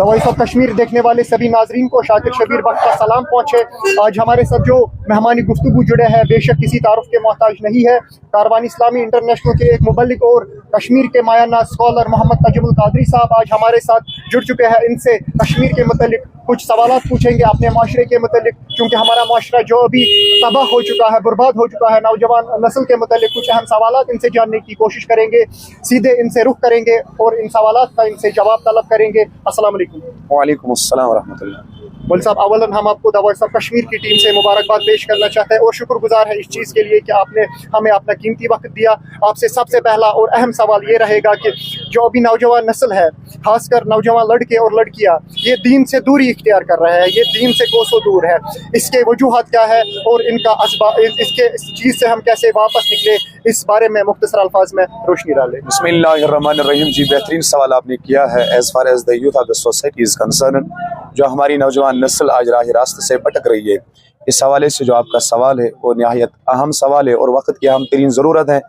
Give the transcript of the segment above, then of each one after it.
The voice of Kashmir देखने वाले सभी नाजरीन को शाकिर शबीर वक्त का सलाम पहुँचे। आज हमारे साथ जो मेहमानी गुफ्तगू जुड़े हैं बेशक किसी तारुफ के मोहताज नहीं है। कारवान इस्लामी इंटरनेशनल के एक मुबल्लिग और कश्मीर के मायाना स्कॉलर मोहम्मद तजुल कादरी साहब आज हमारे साथ जुड़ चुके हैं। इनसे कश्मीर के मतलब कुछ सवाल पूछेंगे अपने माशरे के मतलब, क्योंकि हमारा माशरा जो अभी तबाह हो चुका है, बर्बाद हो चुका है। नौजवान नस्ल के मतलब कुछ अहम सवाल इनसे जानने की कोशिश करेंगे, सीधे इनसे रुख करेंगे और इन सवाल का इनसे जवाब तलब करेंगे। अस्सलाम वालेकुम। वालेकुम अस्सलाम व रहमतुल्लाह। मौल साहब, अवलन हम आपको द वॉइस ऑफ कश्मीर की टीम से मुबारकबाद पेश करना चाहते हैं और शुक्रगुजार है इस चीज़ के लिए कि आपने हमें अपना कीमती वक्त दिया। आपसे सबसे पहला और अहम सवाल ये रहेगा कि जो अभी नौजवान नस्ल है, खासकर नौजवान लड़के और लड़कियां, ये दीन से दूरी इख्तियार कर रहे हैं, ये दीन से कोसों दूर है। इसके वजूहात क्या है और इनका इस चीज़ से हम कैसे वापस निकले, इस बारे में मुख्तसर अल्फाज में रोशनी डालें। बिस्मिल्लाहिर्रहमानिर्रहीम। जी, बेहतरीन सवाल आपने किया है। As far as the youth of the society is concern, जो हमारी नौजवान नस्ल आज राह रास्ते से भटक रही है, इस हवाले से जो आपका सवाल है वो नहायत अहम सवाल है और वक्त की अहम तरीन ज़रूरत है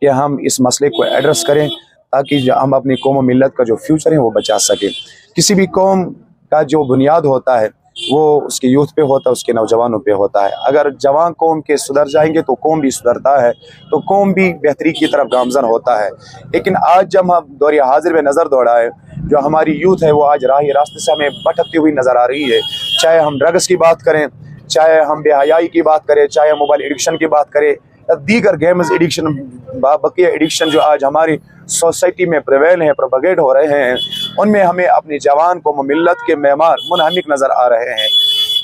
कि हम इस मसले को एड्रेस करें ताकि हम अपनी कौम और मिलत का जो फ्यूचर है वो बचा सकें। किसी भी कौम का जो बुनियाद होता है वो उसके यूथ पे होता है, उसके नौजवानों पे होता है। अगर जवान कौम के सुधर जाएंगे तो कौम भी सुधरता है, तो कौम भी बेहतरी की तरफ गामजन होता है। लेकिन आज जब हम दौर हाजिर में नज़र दौड़ाएं, जो हमारी यूथ है वो आज राह रास्ते से हमें भटकती हुई नज़र आ रही है। चाहे हम ड्रग्स की बात करें, चाहे हम बेहयाई की बात करें, चाहे हम मोबाइल एडिक्शन की बात करें या दीगर गेम्स एडिक्शन, बाकी एडिक्शन जो आज हमारी सोसाइटी में प्रिवेल हैं, प्रोपगेट हो रहे हैं, उनमें हमें अपनी जवान को मिल्लत के मेमार मुनहमिक नज़र आ रहे हैं।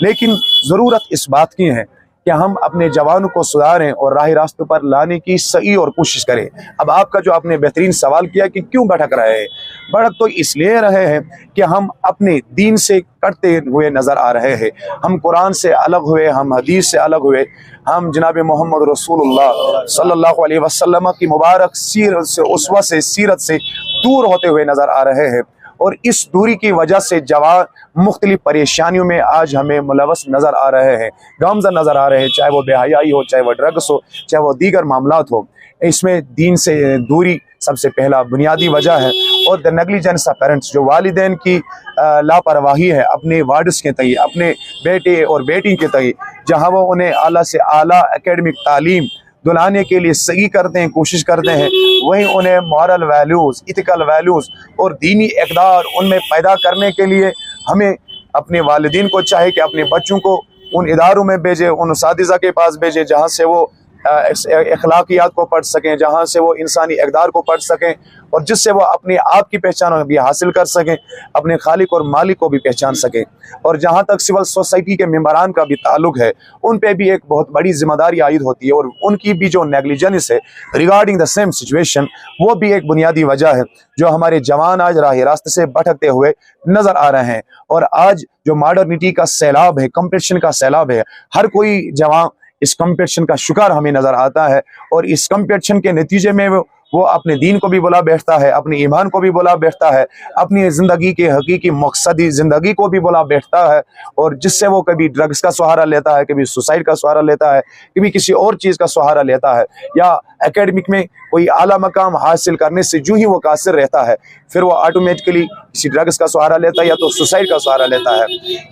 लेकिन ज़रूरत इस बात की है कि हम अपने जवानों को सुधारें और राह रास्तों पर लाने की सही और कोशिश करें। अब आपका जो आपने बेहतरीन सवाल किया कि क्यों भटक रहे हैं, भटक तो इसलिए रहे हैं कि हम अपने दीन से कटते हुए नज़र आ रहे हैं। हम कुरान से अलग हुए, हम हदीस से अलग हुए, हम जनाब मोहम्मद रसूलुल्लाह सल्लल्लाहु अलैहि वसल्लम की मुबारक सीरत से, उसवा से, सीरत से दूर होते हुए नज़र आ रहे हैं। और इस दूरी की वजह से जवान मुख्तलिफ परेशानियों में आज हमें मुलवस नज़र आ रहे हैं, गामज़न नज़र आ रहे हैं, चाहे वो बेहयाई हो, चाहे वो ड्रग्स हो, चाहे वो दीगर मामलात हो। इसमें दीन से दूरी सबसे पहला बुनियादी वजह है। और द नेग्लिजेंस ऑफ पेरेंट्स, जो वालिदैन की लापरवाही है अपने वार्ड्स के तय, अपने बेटे और बेटी के तय, जहाँ वो उन्हें आला से आला एकेडमिक तालीम दिलाने के लिए सही करते हैं, कोशिश करते हैं, वहीं उन्हें मॉरल वैल्यूज़, इथिकल वैल्यूज़ और दीनी इक़दार उनमें पैदा करने के लिए हमें अपने वालिदैन को चाहे कि अपने बच्चों को उन इदारों में भेजें, उन उस्तादिज़ा के पास भेजें जहाँ से वो अखलाकियात को पढ़ सकें, जहाँ से वो इंसानी इक़दार को पढ़ सकें और जिससे वो अपने आप की पहचान भी हासिल कर सकें, अपने खालिक और मालिक को भी पहचान सकें। और जहाँ तक सिविल सोसाइटी के मेंबरान का भी ताल्लुक है, उन पे भी एक बहुत बड़ी जिम्मेदारी आयद होती है और उनकी भी जो नेग्लिजेंस है रिगार्डिंग द सेम सिचुएशन, वो भी एक बुनियादी वजह है जो हमारे जवान आज राह रास्ते से भटकते हुए नज़र आ रहे हैं। और आज जो मॉडर्निटी का सैलाब है, कंपटीशन का सैलाब है, हर कोई जवान इस कंपटीशन का शिकार हमें नजर आता है और इस कंपटीशन के नतीजे में वो अपने दीन को भी बुला बैठता है, अपने ईमान को भी बुला बैठता है, अपनी ज़िंदगी के हकीकी मकसदी ज़िंदगी को भी बुला बैठता है। और जिससे वो कभी ड्रग्स का सहारा लेता है, कभी सुसाइड का सहारा लेता है, कभी किसी और चीज़ का सहारा लेता है, या एकेडमिक में कोई आला मकाम हासिल करने से जो ही वो कासिर रहता है, फिर वो ऑटोमेटिकली किसी ड्रग्स का सहारा लेता है या तो सुसाइड का सहारा लेता है।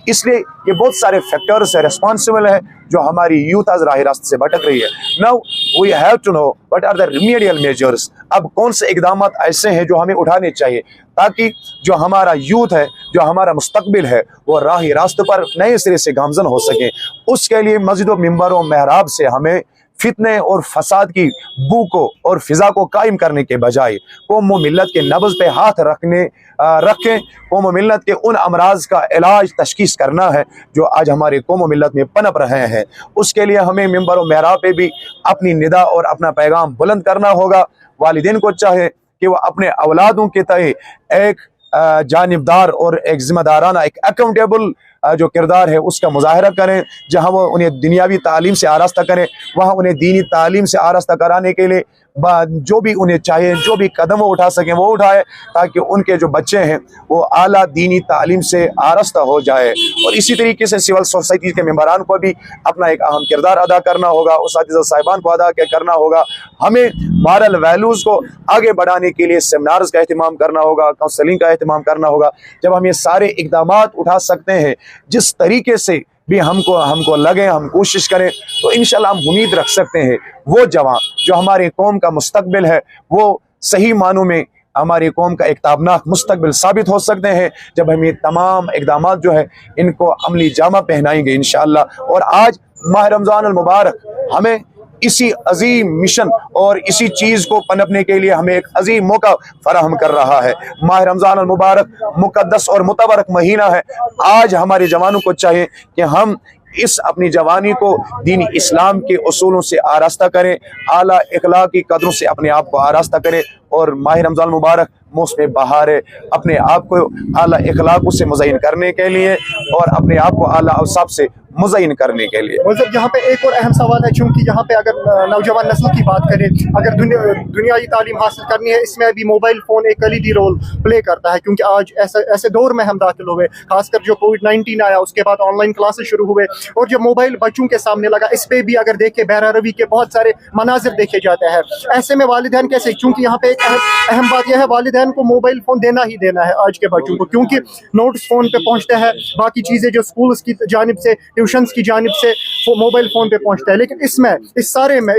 इसलिए ये बहुत सारे फैक्टर्स है, रिस्पॉन्सिबल है जो हमारी यूथ आज राह रास्ते से भटक रही है। Now we have to know what are the remedial measures. अब कौन से इकदाम ऐसे हैं जो हमें उठाने चाहिए ताकि जो हमारा यूथ है, जो हमारा मुस्तकबिल है, वो राह रास्ते पर नए सिरे से गामजन हो सके। उसके लिए मस्जिद और मिंबर और महराब से हमें फितने और फसाद की बू को और फिजा को कायम करने के बजाय कौम व मिल्लत के नब्ज़ पे हाथ रखें, कौम व मिल्लत के उन अमराज का इलाज तशखीस करना है जो आज हमारे कौम व मिल्लत में पनप रहे हैं। उसके लिए हमें मिंबर और महराब पे भी अपनी निदा और अपना पैगाम बुलंद करना होगा। वालिदैन को चाहे कि वह अपने औलादों के तय एक जानिबदार और एक जिम्मेदाराना, एक अकाउंटेबल जो किरदार है उसका मुजाहरा करें। जहाँ वो उन्हें दुनियावी तालीम से आरास्ता करें, वहाँ उन्हें दीनी तालीम से आरास्ता कराने के लिए जो भी उन्हें चाहिए, जो भी कदम वो उठा सकें वो उठाए, ताकि उनके जो बच्चे हैं वो आला दीनी तालीम से आरास्ता हो जाए। और इसी तरीके से सिविल सोसाइटी के मेंबरान को भी अपना एक अहम किरदार अदा करना होगा, उस्ताद साहिबान को अदा करना होगा। हमें मॉरल वैल्यूज़ को आगे बढ़ाने के लिए सेमिनार्स का एहतमाम करना होगा, काउंसलिंग का एहतमाम करना होगा। जब हम ये सारे इक़दामात उठा सकते हैं, जिस तरीके से भी हमको लगे, हम कोशिश करें, तो इंशाल्लाह हम उम्मीद रख सकते हैं वो जवान जो हमारे कौम का मुस्तकबिल है, वो सही मानों में हमारी कौम का एक ताबनाक मुस्तकबिल साबित हो सकते हैं, जब हम ये तमाम इक़दामात जो है इनको अमली जामा पहनाएंगे इंशाअल्लाह। और आज माह रमज़ान अल मुबारक हमें इसी अजीम मिशन और इसी चीज़ को पनपने के लिए हमें एक अजीम मौका फराहम कर रहा है। माह रमज़ान अल मुबारक मुक़द्दस और मुतबरक महीना है। आज हमारे जवानों को चाहिए कि हम इस अपनी जवानी को दीन इस्लाम के उसूलों से आरास्ता करें, आला इखलाक की कदरों से अपने आप को आरास्ता करें, और माह रमज़ान मुबारक मौसम बहार है, अपने आप को आला इखलाक से मुज़य्यन करने के लिए और अपने आप को आला अवसाफ से मुज़य्यन करने के लिए। मतलब यहाँ पे एक और अहम सवाल है, चूँकि यहाँ पे अगर नौजवान नस्ल की बात करें, अगर दुनियाई तालीम हासिल करनी है, इसमें भी मोबाइल फ़ोन एक कलीदी रोल प्ले करता है, क्योंकि आज ऐसे दौर में हम दाखिल हुए, खासकर जो कोविड-19 आया उसके बाद ऑनलाइन क्लासेस शुरू हुए, और जब मोबाइल बच्चों के सामने लगा, इस पर भी अगर देखें बहरा रवी के बहुत सारे मनाजिर देखे जाते हैं। ऐसे में वालिदैन कैसे, क्योंकि यहाँ पे एक अहम बात यह है, वालिदैन को मोबाइल फ़ोन देना ही देना है आज के बच्चों को, क्योंकि नोट्स फ़ोन पे पहुँचते हैं, बाकी चीज़ें जो स्कूल की जानिब से, ट्यूशन्स की जानिब से वो मोबाइल फ़ोन पे पहुँचता है। लेकिन इस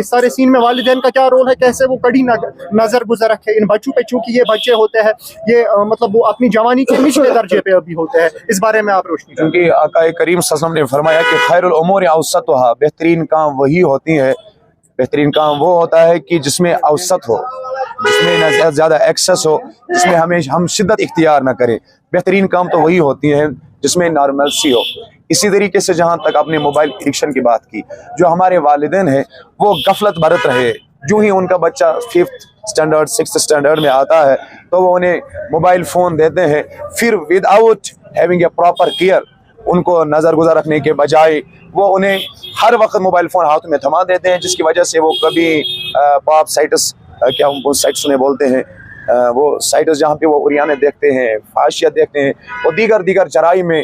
सारे सीन में वालिदैन का क्या रोल है, कैसे वो कड़ी नज़र गुजर रखे इन बच्चों पे, चूँकि ये बच्चे होते हैं, ये मतलब वो अपनी जवानी के निचले दर्जे पे अभी होते हैं। इस बारे में आप रोशनी, क्योंकि आका करीम सल्लल्लाहु अलैहि वसल्लम ने फरमाया कि खैरुल उमूर औसतुहा, बेहतरीन काम वही होती है, बेहतरीन काम वो होता है कि जिसमें औसत हो, जिसमें ज़्यादा एक्सेस हो, जिसमें हम शिद्दत इख्तियार ना करें। बेहतरीन काम तो वही होती है जिसमें नॉर्मलसी हो। इसी तरीके से जहाँ तक आपने मोबाइल एडिक्शन की बात की, जो हमारे वालिदैन हैं वो गफलत बरत रहे, जो ही उनका बच्चा 5th स्टैंडर्ड 6th स्टैंडर्ड में आता है तो वो उन्हें मोबाइल फ़ोन देते हैं, फिर without having a proper care उनको नज़र गुजर रखने के बजाय वो उन्हें हर वक्त मोबाइल फ़ोन हाथ में थमा देते हैं, जिसकी वजह से वो कभी पॉप साइट्स, क्या उनको साइट्स उन्हें बोलते हैं, वो साइट्स जहाँ पे वो उरियाने देखते हैं, फाशियत देखते हैं, वो दीगर जराई में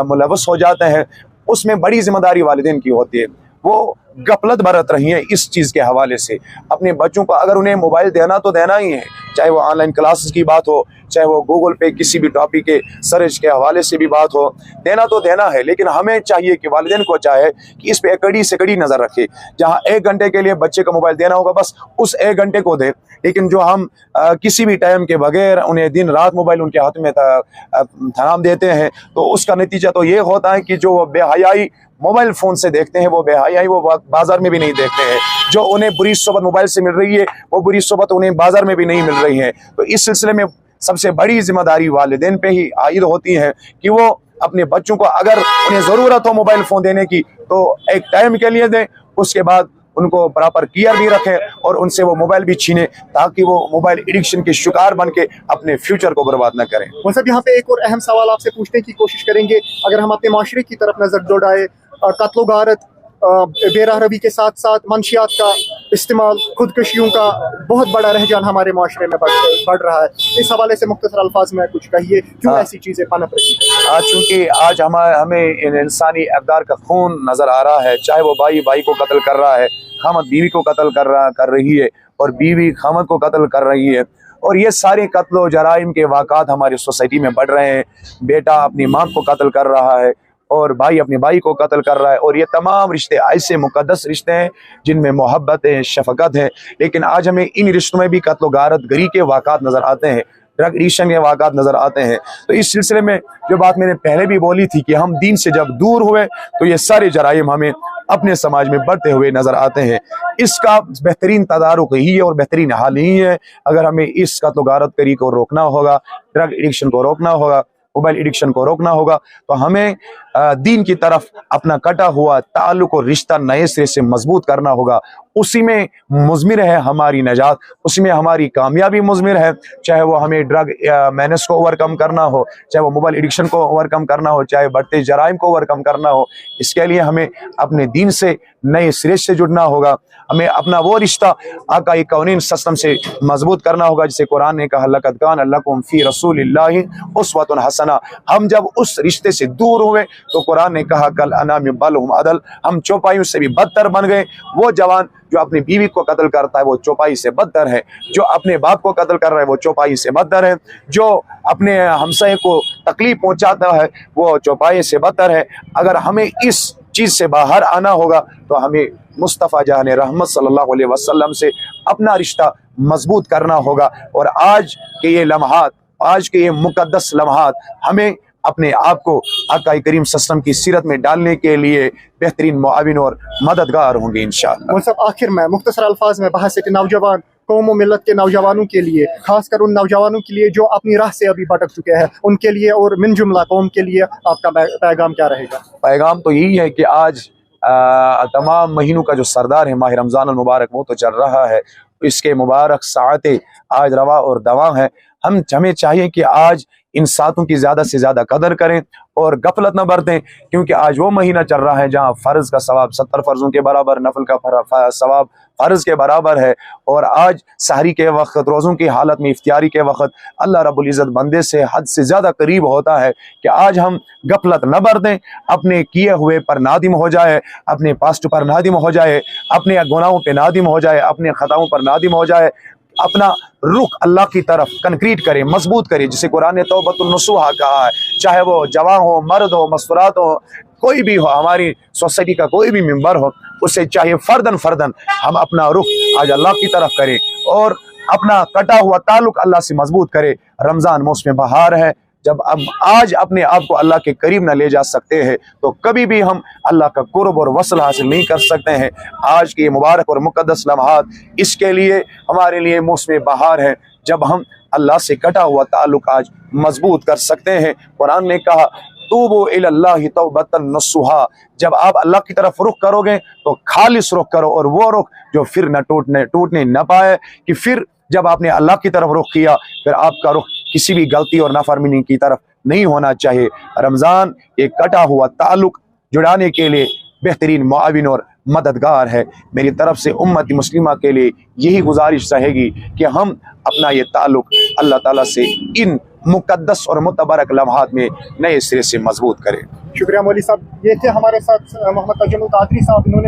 मुलव्वस हो जाते हैं। उसमें बड़ी जिम्मेदारी वालिदैन की होती है। वो गफलत बरत रही हैं इस चीज़ के हवाले से। अपने बच्चों को अगर उन्हें मोबाइल देना तो देना ही है, चाहे वो ऑनलाइन क्लासेस की बात हो, चाहे वो गूगल पे किसी भी टॉपिक के सर्च के हवाले से भी बात हो, देना तो देना है। लेकिन हमें चाहिए कि वालिदैन को चाहे कि इस पे कड़ी से कड़ी नज़र रखे। जहाँ 1 घंटे के लिए बच्चे को मोबाइल देना होगा, बस उस 1 घंटे को दे। लेकिन जो हम किसी भी टाइम के बगैर उन्हें दिन रात मोबाइल उनके हाथ में थाम देते हैं, तो उसका नतीजा तो ये होता है कि जो बेहयाई मोबाइल फ़ोन से देखते हैं, वो बेहयाई वो बाजार में भी नहीं देखते हैं। जो उन्हें बुरी सोबत मोबाइल से मिल रही है, वो बुरी सोबत उन्हें बाजार में भी नहीं मिल रही है। तो इस सिलसिले में सबसे बड़ी जिम्मेदारी वालिदैन पे ही आयद होती है कि वो अपने बच्चों को, अगर उन्हें ज़रूरत हो मोबाइल फ़ोन देने की, तो एक टाइम के लिए दें, उसके बाद उनको प्रॉपर केयर भी रखें और उनसे वो मोबाइल भी छीने, ताकि वो मोबाइल एडिक्शन के शिकार बन के अपने फ्यूचर को बर्बाद न करें। मतलब यहाँ पे एक और अहम सवाल आपसे पूछने की कोशिश करेंगे, अगर हम अपने माशरे की तरफ नज़र दौड़ाए, कत्ल गारत, बेराह रवी के साथ साथ मंशियात का इस्तेमाल, खुदकशियों का बहुत बड़ा रुझान हमारे माशरे में बढ़ रहा है। इस हवाले से मुख्तसर अल्फाज में कुछ कहिए, क्यों ऐसी चीज़ें पनप रही हैं? आज चूँकि आज हमें इन इंसानी अक़दार का खून नज़र आ रहा है, चाहे वो भाई को कत्ल कर रहा है, खामद बीवी को कत्ल कर रही है, और बीवी खामद को कत्ल कर रही है, और ये सारे कत्ल व जराइम के वाक़ात हमारी सोसाइटी में बढ़ रहे हैं। बेटा अपनी माँ को कत्ल कर रहा है और भाई अपने भाई को कत्ल कर रहा है, और ये तमाम रिश्ते ऐसे मुक़द्दस रिश्ते हैं जिनमें मोहब्बत है, शफ़क़त है। लेकिन आज हमें इन रिश्तों में भी कत्ल गारत गरी के वाक़ात नज़र आते हैं, ड्रग एडिक्शन के वाक़ात नज़र आते हैं। तो इस सिलसिले में जो बात मैंने पहले भी बोली थी कि हम दीन से जब दूर हुए तो ये सारे जराइम हमें अपने समाज में बढ़ते हुए नज़र आते हैं। इसका बेहतरीन तदारुक ही है और बेहतरीन हाल ही है। अगर हमें इस कत्ल गारत गरी को रोकना होगा, ड्रग एडिक्शन को रोकना होगा, मोबाइल एडिक्शन को रोकना होगा, तो हमें दीन की तरफ अपना कटा हुआ ताल्लुक और रिश्ता नए सिरे से मजबूत करना होगा। उसी में मुज़मिर है हमारी नजात, उसी में हमारी कामयाबी मुज़मिर है। चाहे वो हमें ड्रग मैनेस को ओवरकम करना हो, चाहे वो मोबाइल एडिक्शन को ओवरकम करना हो, चाहे बढ़ते जराइम को ओवरकम करना हो, इसके लिए हमें अपने दीन से नए सिरे से जुड़ना होगा। हमें अपना वो रिश्ता आका कौनीन सल्लल्लाहु अलैहि वसल्लम से मजबूत करना होगा जिसे कुरान ने कहा लक़द कान लकुम फ़ी रसूलिल्लाहि उस्वतुन हसना। हम जब उस रिश्ते से दूर हुए तो कुरान ने कहा कल अनाम बल हुम अदल, हम चौपाइयों से भी बदतर बन गए। वो जवान जो अपनी बीवी को कत्ल करता है वो चौपाई से बदतर है, जो अपने बाप को कत्ल कर रहा है वो चौपाई से बदतर है, जो अपने हमसाये को तकलीफ पहुंचाता है वो चौपाई से बदतर है। अगर हमें इस चीज से बाहर आना होगा तो हमें मुस्तफ़ा जान रहमत सल्लल्लाहु अलैहि वसल्लम से अपना रिश्ता मजबूत करना होगा। और आज के ये लम्हात, आज के ये मुकद्दस लम्हात हमें अपने आप को आका करीम सल्लल्लाहु की सीरत में डालने के लिए बेहतरीन मुआविन और मददगार होंगे इंशाअल्लाह। और सब आखिर में मुख्तसर अल्फाज में बहस के नौजवान कौम और मिलत के नौजवानों के लिए, खासकर उन नौजवानों के लिए जो अपनी राह से अभी भटक चुके हैं, उनके लिए और मिन जुमला कौम के लिए आपका पैगाम क्या रहेगा? पैगाम तो यही है कि आज तमाम महीनों का जो सरदार है माह रमज़ान मुबारक वो तो चल रहा है, इसके मुबारक सातें आज रवा और दवा है। हमें चाहिए कि आज इन सातों की ज़्यादा से ज़्यादा कदर करें और गफलत न बरतें, क्योंकि आज वो महीना चल रहा है जहाँ फ़र्ज़ का सवाब 70 फ़र्ज़ों के बराबर, नफल का सवाब फ़र्ज़ के बराबर है। और आज सहरी के वक्त, रोज़ों की हालत में, इफ्तियारी के वक्त अल्लाह रब्बुल इज़्ज़त बंदे से हद से ज़्यादा करीब होता है कि आज हम गफलत न बरतें, अपने किए हुए पर नादिम हो जाए, अपने पास्ट पर नादिम हो जाए, अपने गुनाहों पर नादिम हो जाए, अपने ख़ताओं पर नादिम हो जाए, अपना रुख अल्लाह की तरफ कंक्रीट करे, मजबूत करे, जिसे कुरान ने तौबतुन नसूहा कहा है। चाहे वो जवान हो, मर्द हो, मस्तूरात हो, कोई भी हो, हमारी सोसाइटी का कोई भी मेंबर हो, उसे चाहिए फर्दन हम अपना रुख आज अल्लाह की तरफ करें और अपना कटा हुआ ताल्लुक अल्लाह से मजबूत करे। रमज़ान मौसम बहार है, जब हम आज अपने आप को अल्लाह के करीब न ले जा सकते हैं तो कभी भी हम अल्लाह का कुर्ब और वसल हासिल नहीं कर सकते हैं। आज के मुबारक और मुकद्दस लम्हात इसके लिए हमारे लिए मौसम बहार है, जब हम अल्लाह से कटा हुआ ताल्लुक आज मजबूत कर सकते हैं। कुरान ने कहा तूबू इलल्लाहि तौबतन नसूहा, जब आप अल्लाह की तरफ रुख करोगे तो खालिस रुख करो, और वो रुख जो फिर न टूटने न पाए, कि फिर जब आपने अल्लाह की तरफ रुख किया फिर आपका रुख किसी भी गलती और नाफरमानी की तरफ नहीं होना चाहिए। रमज़ान एक कटा हुआ ताल्लुक जुड़ाने के लिए बेहतरीन मुआविन और मददगार है। मेरी तरफ से उम्मत मुस्लिमा के लिए यही गुजारिश रहेगी कि हम अपना ये ताल्लुक अल्लाह ताला से इन मुकद्दस और मुतबरक लम्हात में नए सिरे से मजबूत करें। शुक्रिया मौलवी साहब। ये थे हमारे साथ मोहम्मद तजुल कादरी साहब, इन्होंने